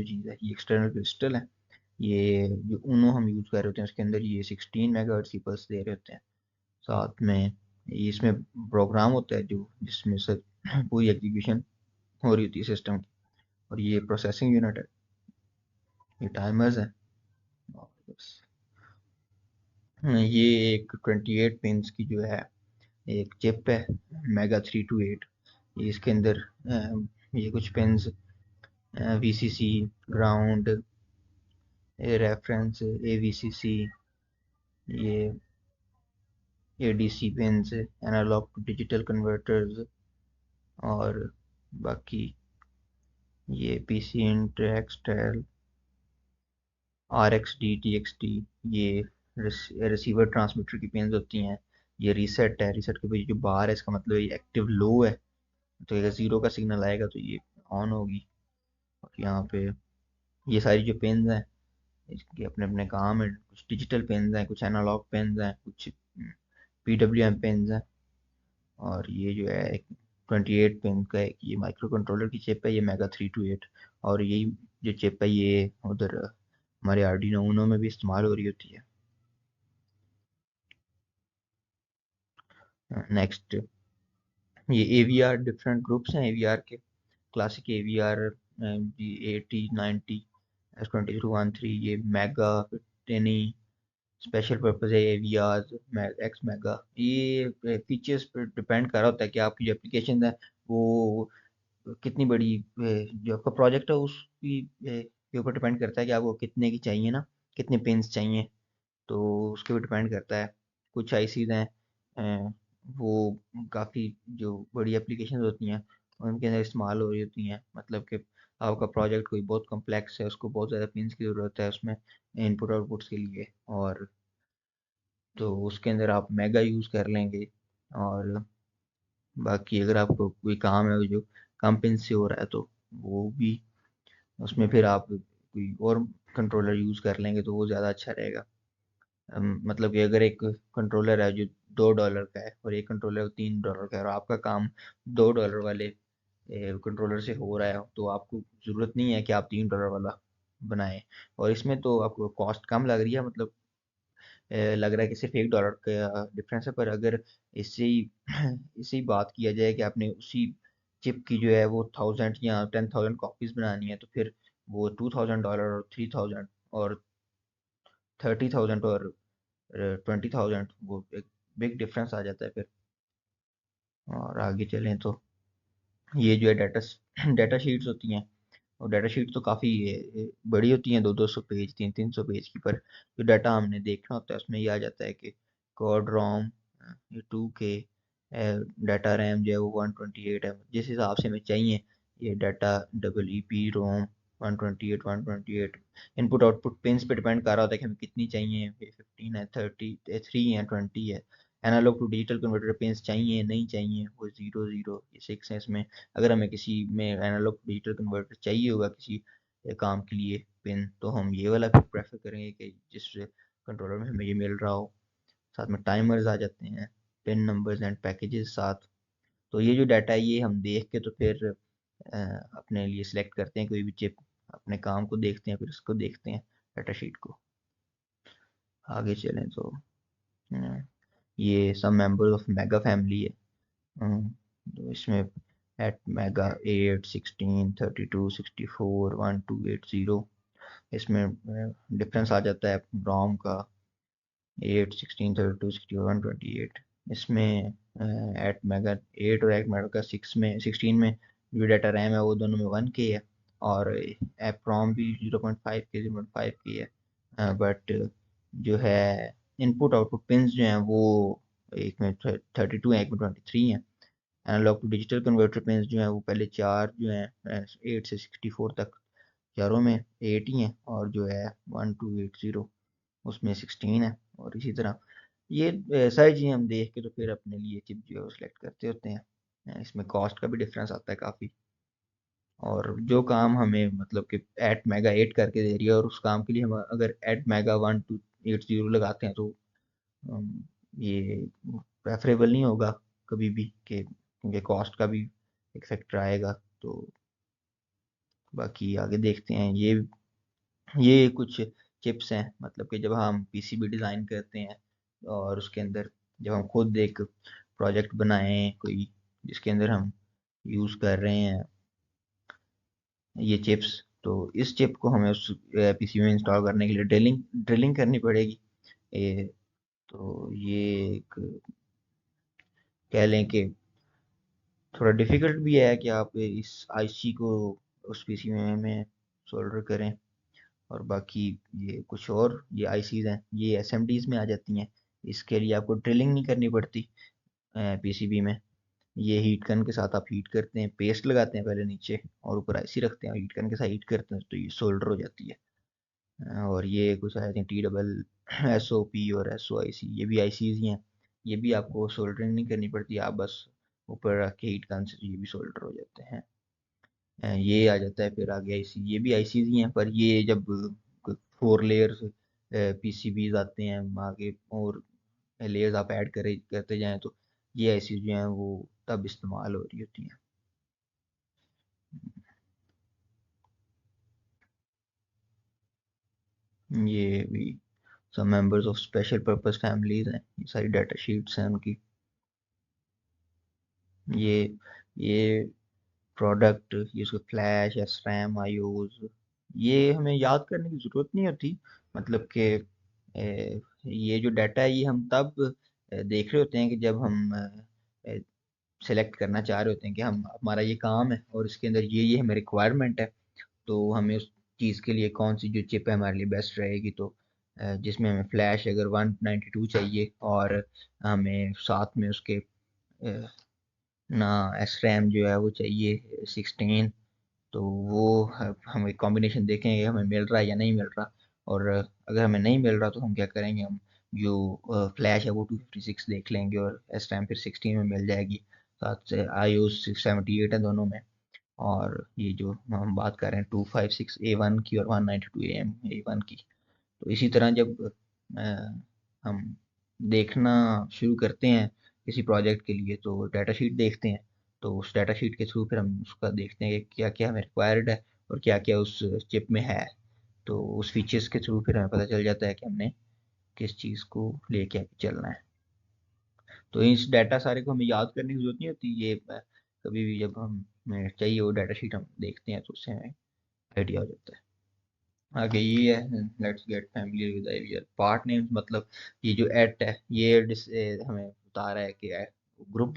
चीज़ है ये एक्सटर्नल क्रिस्टल है। ये जो ऊनो हम यूज़ कर रहे होते हैं उसके अंदर ये 16 मेगाहर्ट्ज़ की पल्स दे रहे होते हैं। साथ में इसमें प्रोग्राम होता है जो जिसमें से पूरी एग्जीक्यूशन हो रही होती है सिस्टम की। और ये प्रोसेसिंग यूनिट है, ये टाइमर्स है। और बस ये एक 28 पिंस की जो है एक चिप है, मेगा 328। ये इसके अंदर ये कुछ pins VCC, ground, reference, AVCC, ये ADC pins, analog to digital converters और बाकी ये पीसी इंटरेक्सटेल, आरएक्सडी, टीएक्सटी, ये रिसीवर ट्रांसमीटर की पिंस होती हैं। ये रीसेट है, रीसेट के पीछे जो बार है इसका मतलब ये एक्टिव लो है, तो अगर ज़ीरो का सिग्नल आएगा तो ये ऑन होगी। और यहाँ पे ये सारी जो पिन्स हैं इसके अपने अपने काम है, कुछ डिजिटल पिन्स हैं, कुछ एनालॉग पिन्स हैं, कुछ पीडब्ल्यूएम पिन्स हैं। और ये जो है एक 28 पिन का एक ये माइक्रो कंट्रोलर की चिप है, ये मेगा 328। और यही जो चिप है ये उधर हमारे आर्डिनो ऊनो में भी इस्तेमाल हो रही होती है। नेक्स्ट ये एवीआर डिफरेंट ग्रुप्स हैं एवीआर के। क्लासिक एवीआर जी 80 90 S2313, ये मेगा 15, स्पेशल पर्पज है एवीआर एक्स मेगा। ये फीचर्स पर डिपेंड कर रहा होता है कि आपकी जो एप्लीकेशन है वो कितनी बड़ी जो आपका प्रोजेक्ट है उसकी के ऊपर डिपेंड करता है कि आपको कितने की चाहिए ना, कितने पिंस चाहिए। तो उसके ऊपर डिपेंड करता है। कुछ आईसीज हैं वो काफ़ी जो बड़ी एप्लीकेशन होती हैं उनके अंदर इस्तेमाल हो रही होती हैं। मतलब कि आपका प्रोजेक्ट कोई बहुत कम्प्लेक्स है, उसको बहुत ज़्यादा पिंस की ज़रूरत है उसमें इनपुट आउटपुट्स के लिए, और तो उसके अंदर आप मेगा यूज़ कर लेंगे। और बाकी अगर आपको कोई काम है जो कम पिंस से हो रहा है तो वो भी उसमें फिर आप कोई और कंट्रोलर यूज़ कर लेंगे तो वो ज़्यादा अच्छा रहेगा। मतलब कि अगर एक कंट्रोलर है जो $2 का है और एक कंट्रोलर $3 का है और आपका काम $2 वाले कंट्रोलर से हो रहा है तो आपको ज़रूरत नहीं है कि आप $3 वाला बनाएं। और इसमें तो आपको कॉस्ट कम लग रही है, मतलब लग रहा है कि सिर्फ $1 का डिफरेंस है। पर अगर इससे ही इससे ही बात किया जाए कि आपने उसी चिप की जो है वो 1000 या 10,000 कॉपीज बनानी है तो फिर वो $2000 और 3000 और 30,000 और 20,000, वो एक बिग डिफरेंस आ जाता है फिर। और आगे चलें तो ये जो है डाटा डाटा शीट्स होती हैं, और डाटा शीट तो काफ़ी बड़ी होती हैं, 200-200 पेज, 300-300 पेज की। पर जो डाटा हमने देखना होता है उसमें ये आ जाता है कि कोड रोम ये 2K, डाटा रैम जो है वो 128 है जिस हिसाब से हमें चाहिए। ये data double E P ROM 128 input output pins पे डिपेंड कर रहा होता है कि हमें कितनी चाहिए, ये 15 है, 33 है, 20 है। Analog to digital converter pins चाहिए नहीं चाहिए, वो 0 0 ये 6 है इसमें। अगर हमें किसी में एनालॉग डिजिटल कन्वर्टर चाहिए होगा किसी काम के लिए पिन, तो हम ये वाला फिर प्रेफर करेंगे कि जिस कंट्रोलर में हमें ये मिल रहा हो। साथ में टाइमर्स आ जाते हैं, पिन नंबर्स एंड पैकेजेस साथ। तो ये जो डाटा है ये हम देख के तो फिर अपने लिए सिलेक्ट करते हैं कोई भी चिप, अपने काम को देखते हैं, फिर उसको देखते हैं डाटा शीट को। आगे चलें तो ये सब मेंबर्स ऑफ मेगा फैमिली है। तो इसमें एट मेगा 8, 16, 32, 64, 1280, इसमें डिफरेंस आ जाता है रोम का 8, 16, 32, 61, 128। इसमें एट मेगा 8 और एट मेगा 16 में जो डाटा रैम है वो दोनों में 1K है, और ऐप रोम भी 0.5K है। बट जो है इनपुट आउटपुट पिंस जो हैं वो एक में 32 है, एक में 23 हैं। Analog to digital converter pins जो हैं वो पहले चार जो हैं 8 से 64 तक, चारों में 8 ही हैं, और जो है 1280 उसमें 16 है। और इसी तरह ये सारी चीज़ें हम देख के तो फिर अपने लिए चिप जो है वो सिलेक्ट करते होते हैं। इसमें कॉस्ट का भी डिफरेंस आता है काफ़ी, और जो काम हमें मतलब कि एट मेगा 8 करके दे रही है और उस काम के लिए हम अगर एट मेगा 1280 लगाते हैं तो ये प्रेफरेबल नहीं होगा कभी भी, कि क्योंकि कॉस्ट का भी एक फैक्टर आएगा। तो बाकी आगे देखते हैं। ये कुछ चिप्स हैं, मतलब कि जब हम पीसीबी डिज़ाइन करते हैं और उसके अंदर जब हम खुद एक प्रोजेक्ट बनाएं कोई जिसके अंदर हम यूज़ कर रहे हैं ये चिप्स, तो इस चिप को हमें उस पीसीबी में इंस्टॉल करने के लिए ड्रिलिंग ड्रिलिंग करनी पड़ेगी। ये तो ये एक कह लें कि थोड़ा डिफिकल्ट भी है कि आप इस आईसी को उस पीसीबी में सोल्डर करें। और बाकी ये कुछ और ये आईसीज हैं, ये एसएमडीज में आ जाती हैं। इसके लिए आपको ड्रिलिंग नहीं करनी पड़ती पीसीबी में। ये हीट गन के साथ आप हीट करते हैं, पेस्ट लगाते हैं पहले नीचे और ऊपर आईसी रखते हैं, हीट गन के साथ हीट करते हैं तो ये सोल्डर हो जाती है। और ये कुछ आई थिंक TSSOP और SOIC, ये भी आईसीज ही हैं। ये भी आपको सोल्डरिंग नहीं करनी पड़ती, आप बस ऊपर रख के हीट गन से ये भी सोल्डर हो जाते हैं। ये आ जाता है फिर आगे आईसी, ये भी आईसीज ही हैं, पर ये जब 4 लेयर्स पीसीबीज आते हैं आगे और लेयर्स आप ऐड करे करते जाएं तो ये आईसीज जो हैं वो तब इस्तेमाल हो रही होती हैं। ये भी सब members of special purpose families हैं, ये सारी डाटा शीट्स हैं उनकी। ये ये प्रोडक्ट, ये उसके फ्लैश SRAM आईओज, ये हमें याद करने की ज़रूरत नहीं होती। मतलब कि ये जो डाटा है ये हम तब देख रहे होते हैं कि जब हम सेलेक्ट करना चाह रहे होते हैं कि हम हमारा ये काम है और इसके अंदर ये हमें रिक्वायरमेंट है, तो हमें उस चीज़ के लिए कौन सी जो चिप है हमारे लिए बेस्ट रहेगी। तो जिसमें हमें फ्लैश अगर 192 चाहिए और हमें साथ में उसके ना SRAM जो है वो चाहिए 16, तो वो हम एक कॉम्बिनेशन देखेंगे हमें मिल रहा है या नहीं मिल रहा। और अगर हमें नहीं मिल रहा तो हम क्या करेंगे, हम जो फ्लैश है वो 256 देख लेंगे और SRAM फिर 16 में मिल जाएगी। साथ से iOS 678 है दोनों में। और ये जो हम बात कर रहे हैं 256A1 की और 192AM A1 की। तो इसी तरह जब हम देखना शुरू करते हैं किसी प्रोजेक्ट के लिए तो डाटा शीट देखते हैं। तो उस डाटा शीट के थ्रू फिर हम उसका देखते हैं कि क्या क्या हमें रिक्वायर्ड है और क्या क्या उस चिप में है। तो उस फीचर्स के थ्रू फिर हमें पता चल जाता है कि हमने किस चीज़ को लेके आगे चलना है। तो इस डाटा सारे को हमें याद करने की जरूरत नहीं होती, ये कभी भी जब हमें चाहिए वो डाटा शीट हम देखते हैं तो उससे हमें आइडिया हो जाता है। आगे ये है let's get familiar with IVR part names, मतलब ये जो एट है ये हमें बता रहा है कि ग्रुप,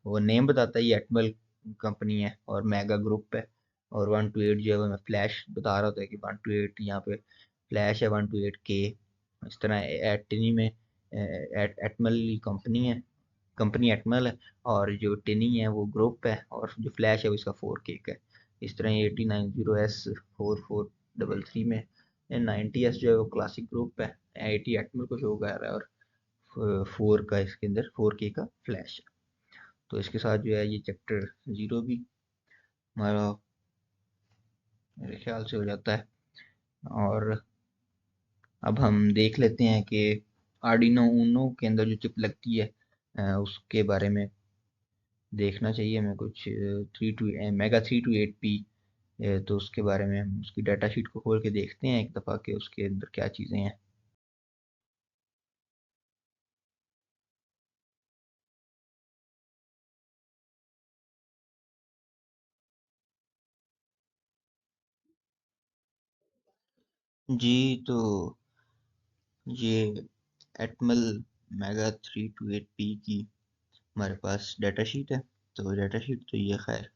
वो नेम बताता है, ये एटमल कंपनी है और मेगा ग्रुप है। और 128 जो है वो हमें फ्लैश बता रहा होता है कि 128 यहाँ पे फ्लैश है 128K। इस तरह एटनी में एटमल कंपनी है, कंपनी एटमल है, और जो टिनी है वो ग्रुप है, और जो फ्लैश है वो इसका 4K का है। इस तरह 8090S4433 में 90S जो है वो क्लासिक ग्रुप है, 80 एटमल को शो कर रहा है, और 4 का इसके अंदर 4K का फ्लैश है। तो इसके साथ जो है ये चैप्टर 0 भी हमारा मेरे ख्याल से हो जाता है। और अब हम देख लेते हैं कि आर्डिनो ऊनो के अंदर जो चिप लगती है उसके बारे में देखना चाहिए हमें कुछ 328P। तो उसके बारे में हम उसकी डाटा शीट को खोल के देखते हैं एक दफ़ा कि उसके अंदर क्या चीज़ें हैं। जी, तो ये एटमल मेगा 328P की हमारे पास डाटा शीट है। तो डाटा शीट तो ये खैर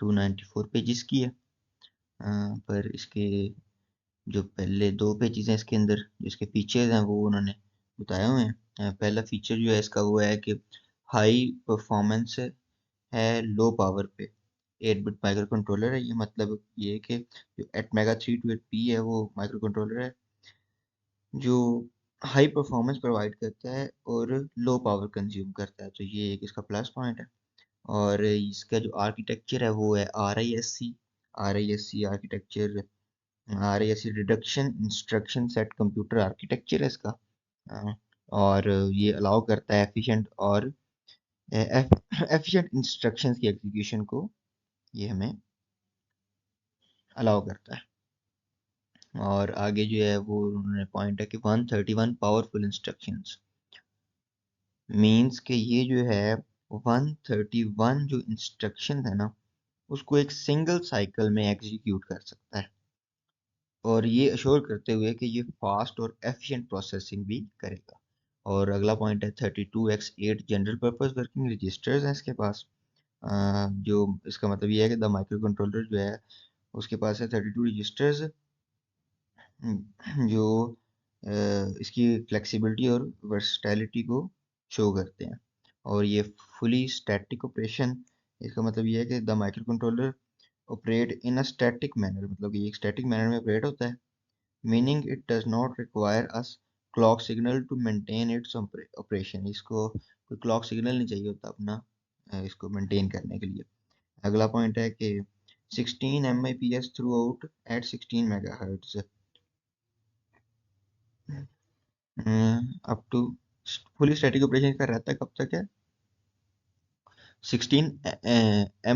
294 पेजेस की है। पर इसके जो पहले दो पेजेस हैं इसके अंदर जिसके फीचर्स हैं वो उन्होंने बताए हुए हैं। पहला फीचर जो है इसका वो है कि हाई परफॉर्मेंस है लो पावर पे 8 बिट माइक्रो कंट्रोलर है। ये मतलब ये है कि जो एटमेगा 328P है वो माइक्रो कंट्रोलर है जो हाई परफॉर्मेंस प्रोवाइड करता है और लो पावर कंज्यूम करता है। तो ये एक इसका प्लस पॉइंट है। और इसका जो आर्किटेक्चर है वो है R I S C architecture. R I S C reduction instruction set computer architecture है इसका। अ, और ये अलाउ करता है एफिशिएंट इंस्ट्रक्शंस की एग्जीक्यूशन को। ये हमें अलाउ करता है। और आगे जो है वो उन्होंने पॉइंट है कि 131 पावरफुल इंस्ट्रक्शंस मीन्स कि ये जो है 131 जो इंस्ट्रक्शन है ना उसको एक सिंगल साइकिल में एग्जीक्यूट कर सकता है। और ये अश्योर करते हुए कि ये फास्ट और एफिशिएंट प्रोसेसिंग भी करेगा। और अगला पॉइंट है 32x8 general purpose working registers हैं इसके पास। जो इसका मतलब ये है कि द माइक्रो कंट्रोलर जो है उसके पास है 32 रजिस्टर्स जो इसकी फ्लेक्सिबिलिटी और वर्सटैलिटी को शो करते हैं। और ये फुली स्टैटिक ऑपरेशन इसका मतलब ये है कि the micro controller operate in a static manner मतलब ये एक स्टैटिक मैनर में ऑपरेट होता है। Meaning it does not require us clock signal to maintain its operation. इसको कोई क्लॉक सिग्नल नहीं चाहिए होता अपना इसको मेंटेन करने के लिए। अगला पॉइंट है कि 16 MIPS throughput at 16 megahertz up to fully static operation का रहता है कब तक है 16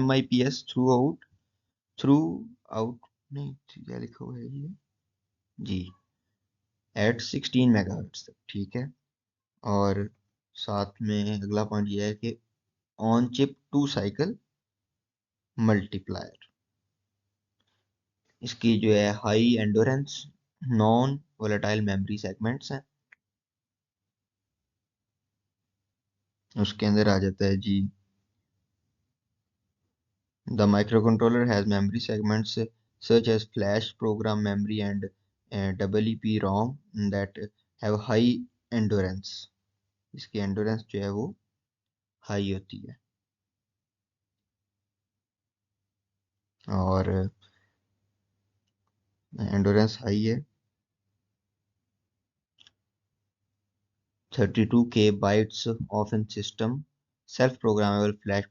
MIPS थ्रू आउट नहीं क्या लिखा हुआ है ये जी एट 16 मेगाहर्ट्ज तक ठीक है। और साथ में अगला पॉइंट ये है कि on chip two cycle multiplier. इसकी जो है high endurance non volatile memory segments हैं उसके अंदर आ जाता है जी। The microcontroller has memory segments such as flash, program memory, and EEPROM that have high endurance. इसकी endurance जो है वो high होती है। और endurance high है 32K bytes of in system self programmable flash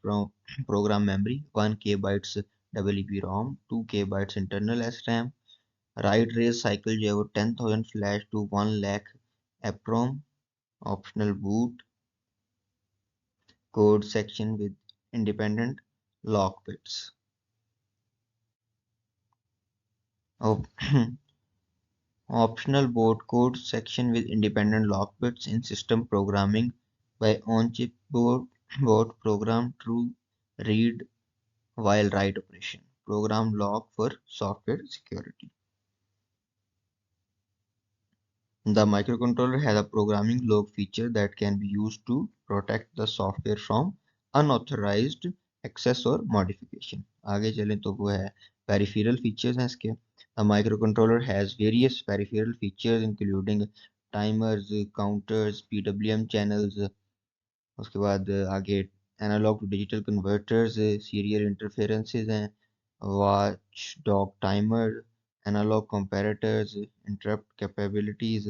program memory 1K bytes EEPROM 2K bytes internal SRAM write erase cycle जो है वो 10,000 flash to 1 lakh EPROM optional boot code section with independent lock bits. Op- Optional board code section with independent lock bits in system programming by on-chip board program to read while write operation. Program lock for software security. The microcontroller has a programming log feature that can be used to protect the software from unauthorized access or modification. आगे चलें तो वो है peripheral features हैं इसके। The microcontroller has various peripheral features including timers, counters, PWM channels, उसके बाद आगे analog to digital converters, serial interferences हैं, watchdog timer, analog comparators, interrupt capabilities।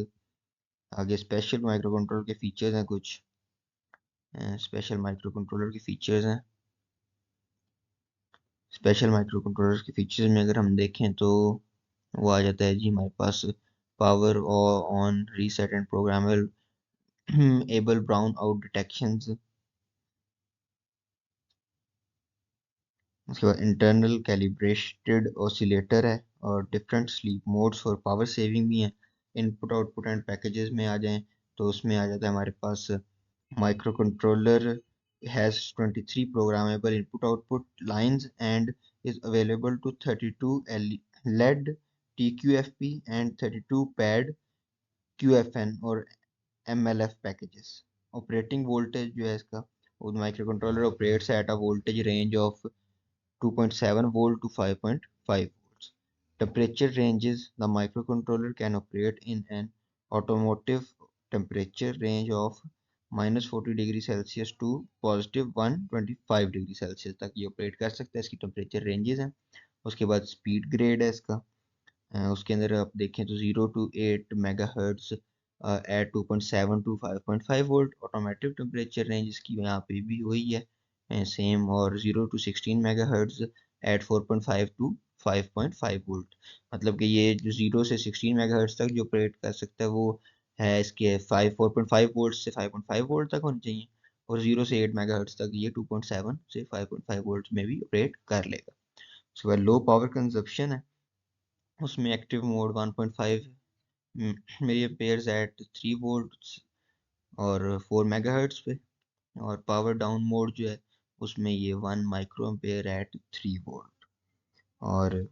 आगे स्पेशल माइक्रो कंट्रोलर के फीचर्स हैं कुछ स्पेशल माइक्रो कंट्रोलर के फीचर्स हैं। स्पेशल माइक्रो कंट्रोलर के फीचर्स में अगर हम देखें तो वो आ जाता है जी हमारे पास power on reset and programmable able brown out detections, उसके बाद इंटरनल कैलिब्रेटेड ऑसिलेटर है, और डिफरेंट स्लीप मोड्स और पावर सेविंग भी हैं। इनपुट आउटपुट एंड पैकेजेस में आ जाएं तो उसमें आ जाता है हमारे पास micro has 23 programmable input output lines and is available to 32 LED TQFP and 32 pad QFN और MLF packages। ऑपरेटिंग वोल्टेज जो है इसका, वो micro controller operates at a voltage range of 2.7 volt to 5.5 volts. Temperature ranges: the microcontroller can operate in an automotive temperature range of -40 degree Celsius to +125 degree Celsius तक ये operate कर सकता है। इसकी टेम्परेचर रेंजेस हैं। उसके बाद speed grade है इसका, उसके अंदर आप देखें तो 0 to 8 megahertz at 2.7 to 5.5 volt. Automatic temperature range इसकी यहाँ पे भी वही है सेम, और 0 to 16 megahertz at 4.5 to 5.5 volt. मतलब कि ये जो 0 से 16 मेगाहर्ट्ज तक जो ऑपरेट कर सकता है वो है इसके 4.5 वोल्ट से 5.5 वोल्ट तक होनी चाहिए, और 0 से 8 मेगाहर्ट्ज तक ये 2.7 से 5.5 वोल्ट में भी ऑपरेट कर लेगा। उसके बाद लो पावर कंजप्शन है, उसमें active mode 1.5 milli amperes at 3 volts और 4 मेगाहर्ट्ज पे, और पावर डाउन मोड जो है उसमें ये 1 माइक्रो एम्पेयर एट 3 वोल्ट। और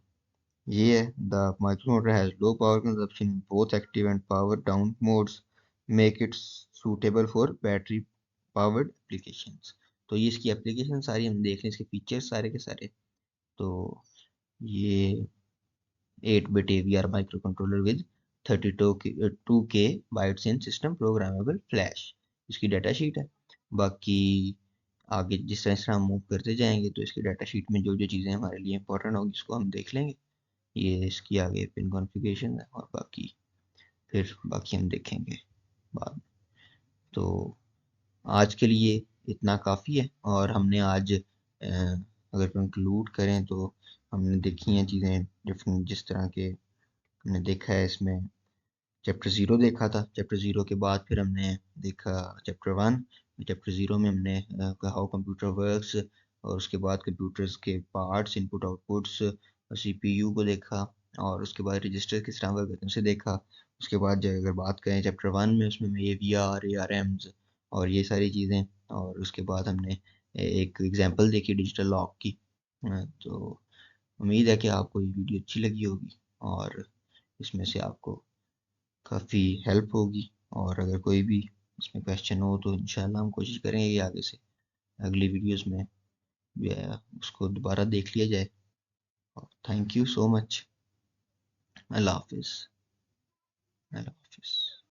ये है the micromotor has low power consumption in both active and power down modes, make it suitable for battery powered applications. तो ये इसकी एप्लीकेशन सारी हम देख लें, इसके फीचर्स सारे के सारे। तो ये 8-bit AVR microcontroller with 32K bytes in system programmable flash, इसकी डाटा शीट है। बाकी आगे जिस तरह से हम मूव करते जाएंगे तो इसकी डाटा शीट में जो जो चीज़ें हमारे लिए इंपॉर्टेंट होगी उसको हम देख लेंगे। ये इसकी आगे पिन कॉन्फ़िगरेशन है, और बाकी फिर बाकी हम देखेंगे बाद में। तो आज के लिए इतना काफ़ी है, और हमने आज अगर कंक्लूड करें तो हमने देखी हैं चीज़ें डिफरेंट, जिस तरह के हमने देखा है इसमें चैप्टर 0 देखा था। चैप्टर 0 के बाद फिर हमने देखा चैप्टर 1। चैप्टर 0 में हमने हाउ कंप्यूटर वर्क्स, और उसके बाद कंप्यूटर्स के पार्ट्स, इनपुट आउटपुट्स, सीपीयू को देखा, और उसके बाद रजिस्टर किस तरह वर्क करते हैं उसे देखा। उसके बाद जो अगर बात करें चैप्टर 1 में, उसमें AVR ARMs और ये सारी चीज़ें, और उसके बाद हमने एक एग्जांपल देखी डिजिटल लॉक की। तो उम्मीद है कि आपको ये वीडियो अच्छी लगी होगी, और इसमें से आपको काफ़ी हेल्प होगी। और अगर कोई भी इसमें क्वेश्चन हो तो इंशाल्लाह हम कोशिश करेंगे कि आगे से अगली वीडियोस में उसको दोबारा देख लिया जाए। Thank you so much. अल्लाह हाफिज़।